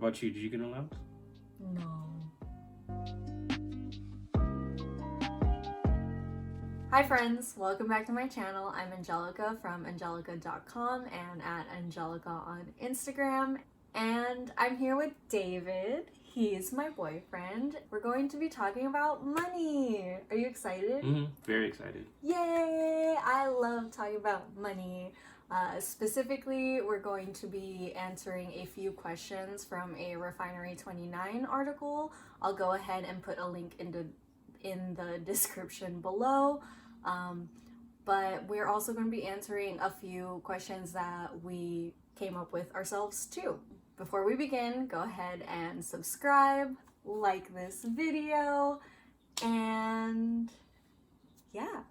about you? Did you get an allowance? No. Hi friends, welcome back to my channel. I'm Anjeliqueca from Anjeliqueca.com and at Anjelica on Instagram. And I'm here with David. He's my boyfriend. We're going to be talking about money. Are you excited? Very excited. Yay! I love talking about money. Specifically, we're going to be answering a few questions from a Refinery 29 article. I'll go ahead and put a link in the description below. But we're also going to be answering a few questions that we came up with ourselves too. Before we begin, go ahead and subscribe, like this video, and yeah,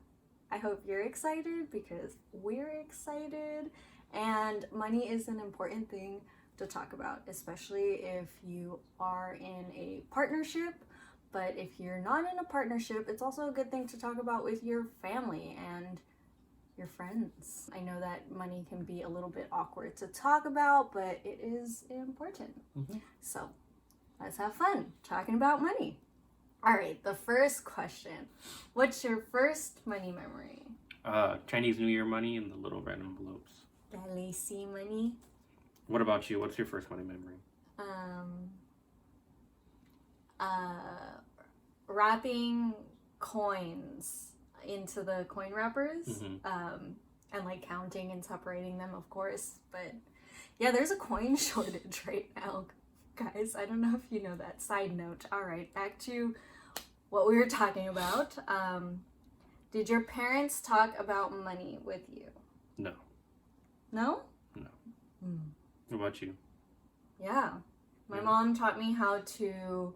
I hope you're excited because we're excited. And money is an important thing to talk about, especially if you are in a partnership. But if you're not in a partnership, it's also a good thing to talk about with your family and your friends. I know that money can be a little bit awkward to talk about, but it is important. So let's have fun talking about money. All right, the first question. What's your first money memory? Chinese New Year money in the little red envelopes. That LAKEY money. What about you? What's your first money memory? Wrapping coins into the coin wrappers, and like counting and separating them, of course. But yeah, there's a coin shortage right now, guys. I don't know if you know that. Side note. All right, back to what we were talking about. Did your parents talk about money with you? No. No? No. What about you? Yeah. My mom taught me how to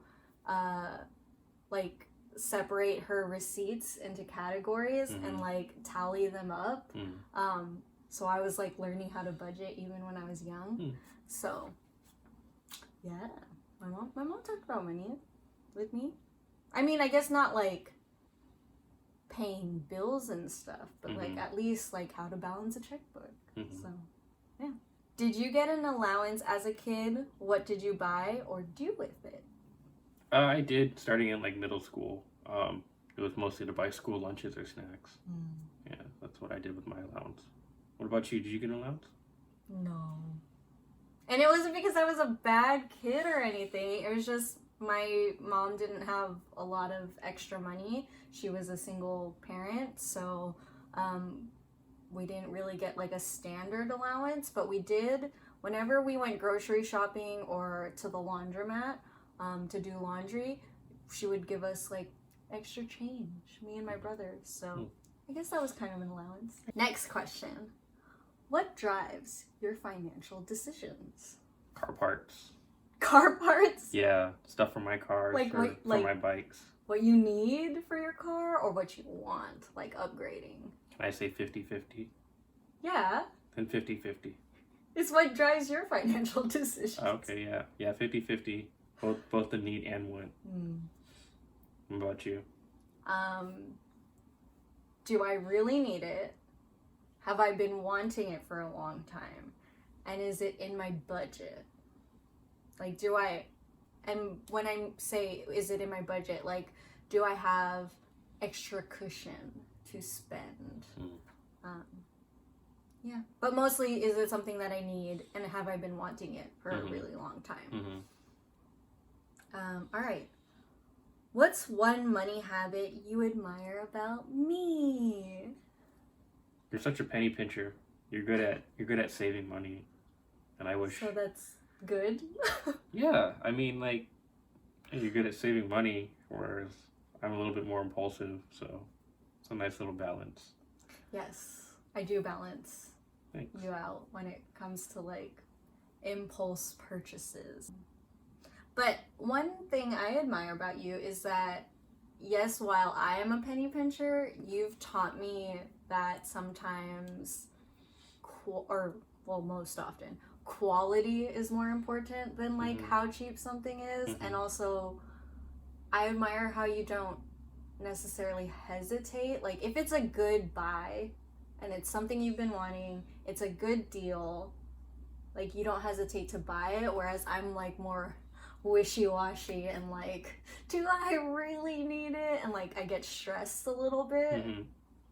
like separate her receipts into categories and like tally them up. So I was like learning how to budget even when I was young. So yeah, my mom talked about money with me. I mean, I guess not like paying bills and stuff, but like at least like how to balance a checkbook. So yeah. Did you get an allowance as a kid? What did you buy or do with it? I did, starting in like middle school. It was mostly to buy school lunches or snacks. Yeah, that's what I did with my allowance. What about you? Did you get an allowance? No. And it wasn't because I was a bad kid or anything. It was just my mom didn't have a lot of extra money. She was a single parent, so we didn't really get like a standard allowance, but we did whenever we went grocery shopping or to the laundromat to do laundry, she would give us like extra change, me and my brother. So I guess that was kind of an allowance. Next question. What drives your financial decisions? Car parts. Car parts? Yeah, stuff for my cars, for my bikes. What you need for your car or what you want, like upgrading? Can I say 50-50? Yeah. Then 50-50. It's what drives your financial decisions. Okay, yeah. Yeah, 50-50. Both the need and want. What about you? Do I really need it? Have I been wanting it for a long time? And is it in my budget? Like, and when I say, is it in my budget, like, do I have extra cushion to spend? Yeah. But mostly, is it something that I need? And have I been wanting it for a really long time? All right. What's one money habit you admire about me? You're such a penny pincher. You're good at saving money, and I wish. So that's good. Yeah, I mean, like, you're good at saving money, whereas I'm a little bit more impulsive. So it's a nice little balance. Yes, I do balance Thanks. you out when it comes to like impulse purchases. But one thing I admire about you is that, yes, while I am a penny pincher, you've taught me that sometimes, most often, quality is more important than like how cheap something is. And also, I admire how you don't necessarily hesitate. Like, if it's a good buy and it's something you've been wanting, it's a good deal, like you don't hesitate to buy it, whereas I'm like more wishy-washy and like, do I really need it? And like I get stressed a little bit,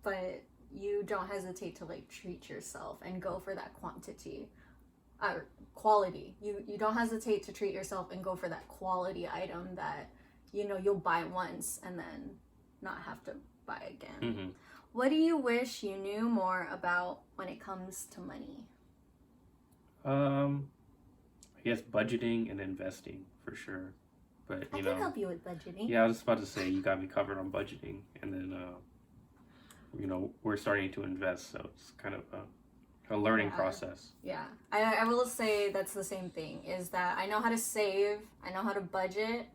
but you don't hesitate to like treat yourself and go for that quality. You don't hesitate to treat yourself and go for that quality item that you know you'll buy once and then not have to buy again. What do you wish you knew more about when it comes to money? I guess budgeting and investing for sure. But I can help you with budgeting. Yeah, I was about to say you got me covered on budgeting, and then you know, we're starting to invest, so it's kind of a learning process. Yeah, I will say that's the same thing. Is that I know how to save, I know how to budget,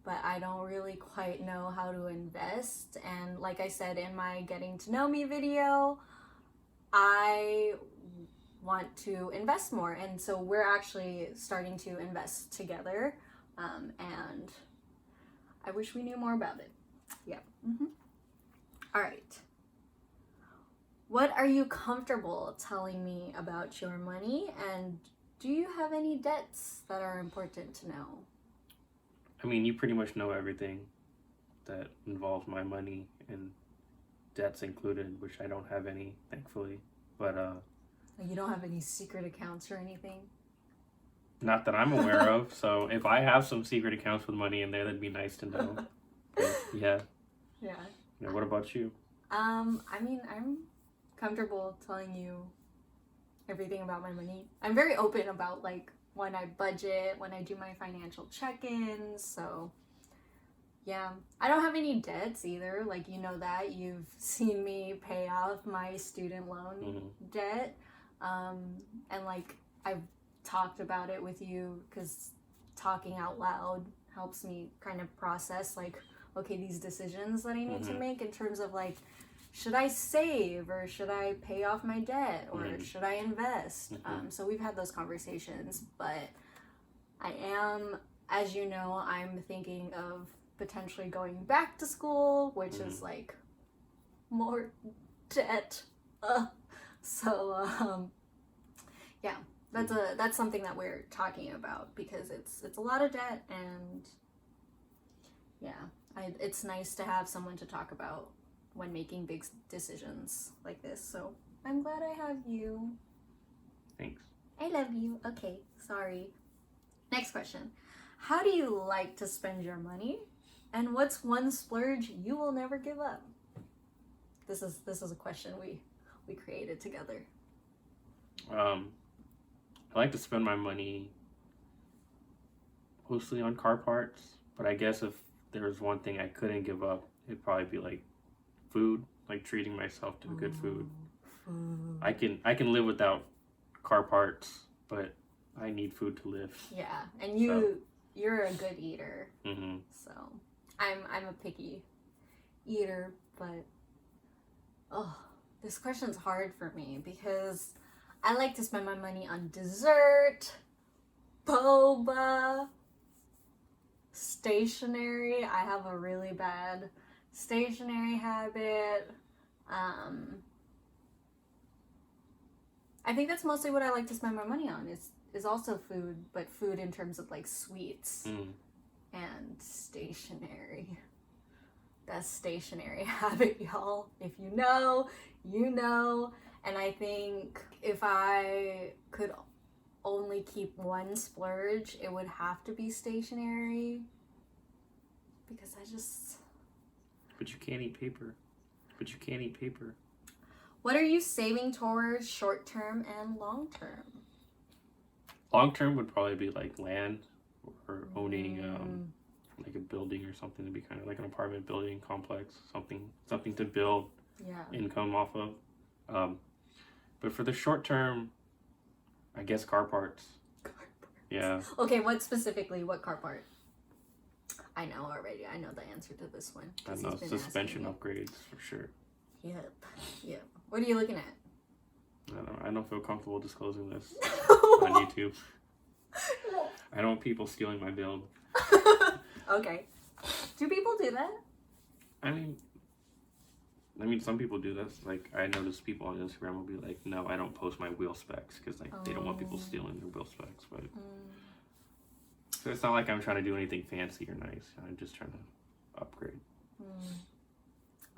but I don't really quite know how to invest. And like I said in my getting to know me video, I want to invest more, and so we're actually starting to invest together, and I wish we knew more about it. Yeah. All right, what are you comfortable telling me about your money, and do you have any debts that are important to know? I mean, you pretty much know everything that involves my money, and debts included, which I don't have any, thankfully. But you don't have any secret accounts or anything? Not that I'm aware of. So if I have some secret accounts with money in there, that'd be nice to know. But yeah. Yeah. What about you? I mean, I'm comfortable telling you everything about my money. I'm very open about like when I budget, when I do my financial check-ins. So yeah, I don't have any debts either. Like, you know that you've seen me pay off my student loan debt. And like I've talked about it with you because talking out loud helps me kind of process like, okay, these decisions that I need to make in terms of like, should I save or should I pay off my debt or should I invest? So we've had those conversations, but I am, as you know, I'm thinking of potentially going back to school, which is like more debt. Yeah, that's something that we're talking about because it's a lot of debt, and yeah, it's nice to have someone to talk about when making big decisions like this. So I'm glad I have you. Thanks. I love you. Okay, sorry. Next question. How do you like to spend your money? And what's one splurge you will never give up? This is a question we created together. I like to spend my money mostly on car parts, but I guess if there was one thing I couldn't give up, it'd probably be like food, like treating myself to good food. I can live without car parts, but I need food to live. Yeah, and you're a good eater. So I'm a picky eater, but this question's hard for me because I like to spend my money on dessert, boba, stationery. I have a really bad stationery habit. I think that's mostly what I like to spend my money on is also food, but food in terms of like sweets and stationery. That's stationery habit, y'all. If you know, you know. And I think if I could only keep one splurge, it would have to be stationery. Because I just... But you can't eat paper. What are you saving towards short term and long term? Long term would probably be like land or owning like a building or something to be kind of like an apartment building complex, something to build income off of. But for the short term, I guess car parts. Yeah. Okay, what car part? I know already. I know the answer to this one. I know, suspension upgrades for sure. Yep. What are you looking at? I don't feel comfortable disclosing this on YouTube. I don't want people stealing my build. Okay. Do people do that? I mean, I mean, some people do this. Like, I notice people on Instagram will be like, no, I don't post my wheel specs because, like, they don't want people stealing their wheel specs. But so it's not like I'm trying to do anything fancy or nice. I'm just trying to upgrade.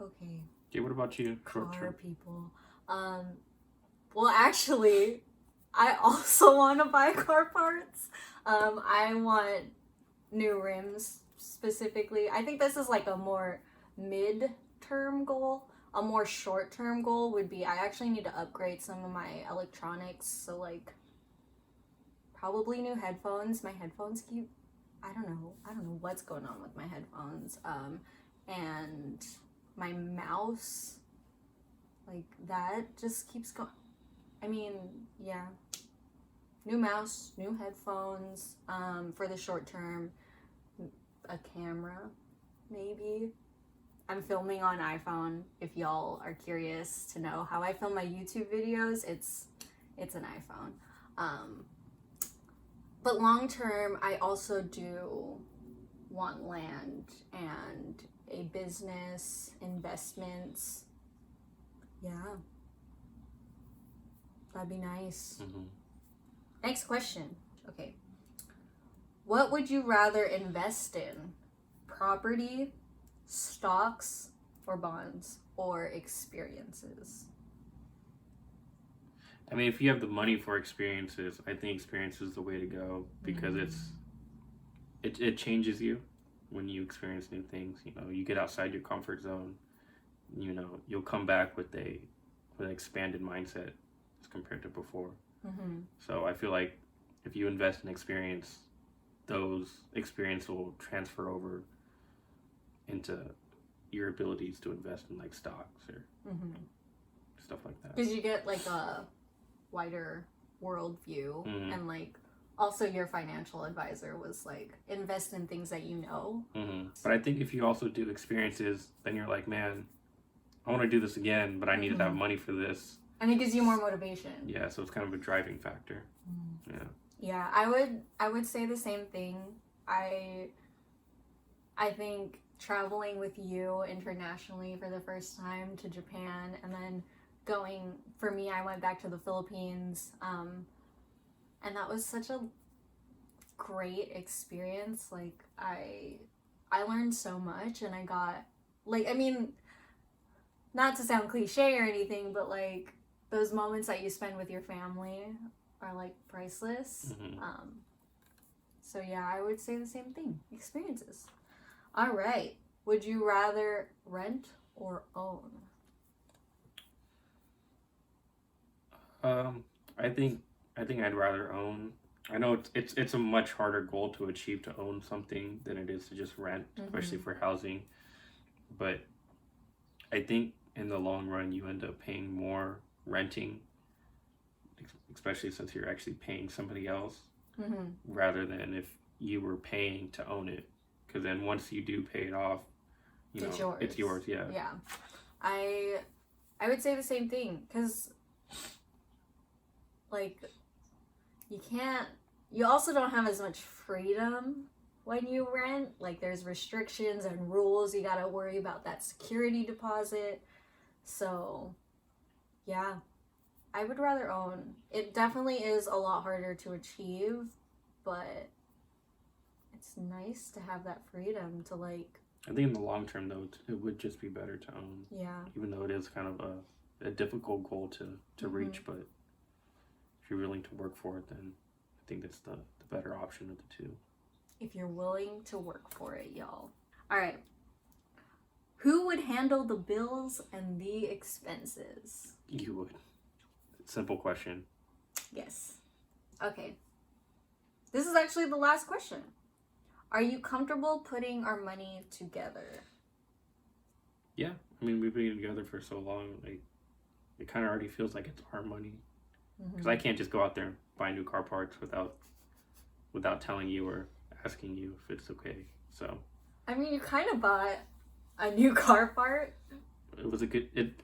Okay. Okay, what about you? Car people. Well, actually, I also want to buy car parts. I want new rims specifically. I think this is like a more mid-term goal. A more short-term goal would be I actually need to upgrade some of my electronics. So like probably new headphones. My headphones keep I don't know what's going on with my headphones. And my mouse, like that just keeps going. I mean, yeah. New mouse, new headphones, for the short term, a camera, maybe. I'm filming on iPhone. If y'all are curious to know how I film my YouTube videos, it's an iPhone. But long term, I also do want land and a business, investments. Yeah. That'd be nice. Next question. Okay. What would you rather invest in? Property, stocks, or bonds, or experiences? I mean, if you have the money for experiences, I think experience is the way to go because it changes you when you experience new things. You know, you get outside your comfort zone. You know, you'll come back with an expanded mindset as compared to before. So I feel like if you invest in experience, those experience will transfer over into your abilities to invest in like stocks or stuff like that. Because you get like a wider world view and like also your financial advisor was like invest in things that you know. But I think if you also do experiences, then you're like, man, I want to do this again, but I need to have money for this. And it gives you more motivation. Yeah, so it's kind of a driving factor. Yeah, I would say the same thing. I think traveling with you internationally for the first time to Japan and then going, for me, I went back to the Philippines, and that was such a great experience. Like I learned so much, and I got like, I mean, not to sound cliche or anything, but like those moments that you spend with your family are like priceless. So yeah, I would say the same thing. Experiences. All right. Would you rather rent or own? I think I'd rather own. I know it's a much harder goal to achieve to own something than it is to just rent, especially for housing. But I think in the long run, you end up paying more renting, especially since you're actually paying somebody else, rather than if you were paying to own it. Because then once you do pay it off, it's yours. Yeah. Yeah, I would say the same thing because like you also don't have as much freedom when you rent. Like there's restrictions and rules. You gotta worry about that security deposit. So yeah, I would rather own. It definitely is a lot harder to achieve, but it's nice to have that freedom to like. I think in the long term though, it would just be better to own. Yeah. Even though it is kind of a difficult goal to reach, but if you're willing to work for it, then I think that's the better option of the two. If you're willing to work for it, y'all. All right. Who would handle the bills and the expenses? You would. Simple question. Yes. Okay. This is actually the last question. Are you comfortable putting our money together? Yeah. I mean, we've been together for so long. Like, it kind of already feels like it's our money. Because I can't just go out there and buy new car parts without telling you or asking you if it's okay. So. I mean, you kind of bought a new car part. It was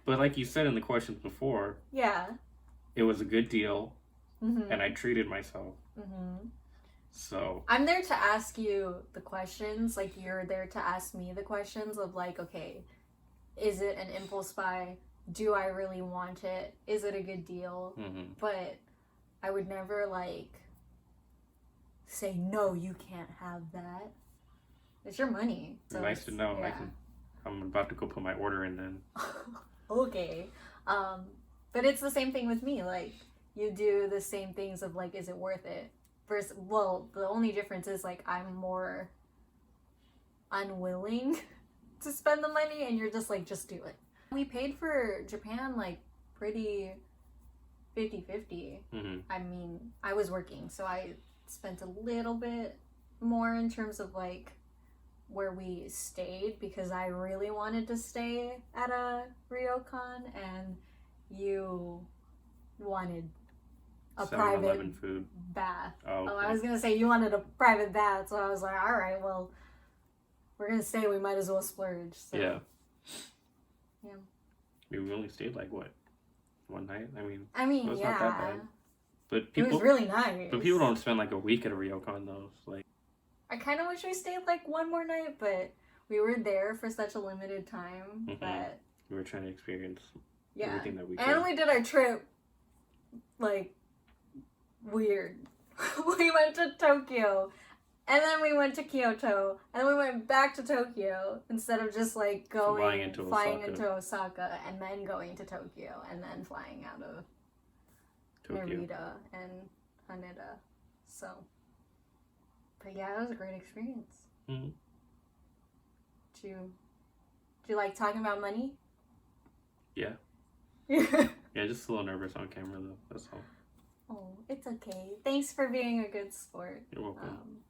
but like you said in the questions before. Yeah. It was a good deal, and I treated myself. So I'm there to ask you the questions, like you're there to ask me the questions of like, okay, is it an impulse buy? Do I really want it? Is it a good deal? But I would never like say, no, you can't have that. It's your money. So nice to know. Yeah. I'm about to go put my order in then. Okay. But it's the same thing with me. Like, you do the same things of like, is it worth it? Versus, well, the only difference is like I'm more unwilling to spend the money, and you're just like, just do it. We paid for Japan like pretty 50-50. I mean, I was working, so I spent a little bit more in terms of like where we stayed, because I really wanted to stay at a ryokan, and you wanted a private food bath. Oh, okay. I was gonna say you wanted a private bath, so I was like, all right, well, we're gonna stay, we might as well splurge. So. Yeah. We only stayed like what, one night? I mean, it was not that bad. But people, it was really nice. But people don't spend like a week at a ryokan though. Like, I kind of wish we stayed like one more night, but we were there for such a limited time that we were trying to experience everything that we could. And we did our trip like weird. We went to Tokyo, and then we went to Kyoto, and then we went back to Tokyo instead of just like flying into Osaka and then going to Tokyo and then flying out of Narita and Haneda. So, but yeah, it was a great experience. Do you like talking about money? Yeah. Yeah, just a little nervous on camera though. That's all. Oh, it's okay. Thanks for being a good sport. You're welcome.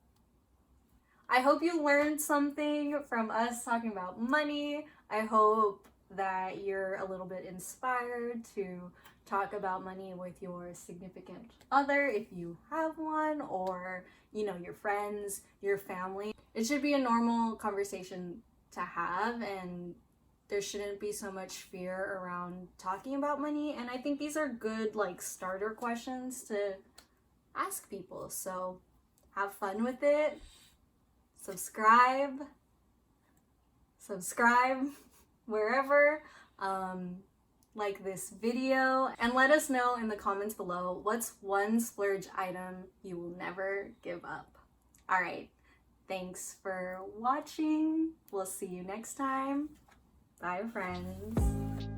I hope you learned something from us talking about money. I hope that you're a little bit inspired to talk about money with your significant other, if you have one, or, you know, your friends, your family. It should be a normal conversation to have, and there shouldn't be so much fear around talking about money. And I think these are good, like, starter questions to ask people. So have fun with it. Subscribe wherever. Like this video, and let us know in the comments below what's one splurge item you will never give up. All right, thanks for watching. We'll see you next time. Bye, friends.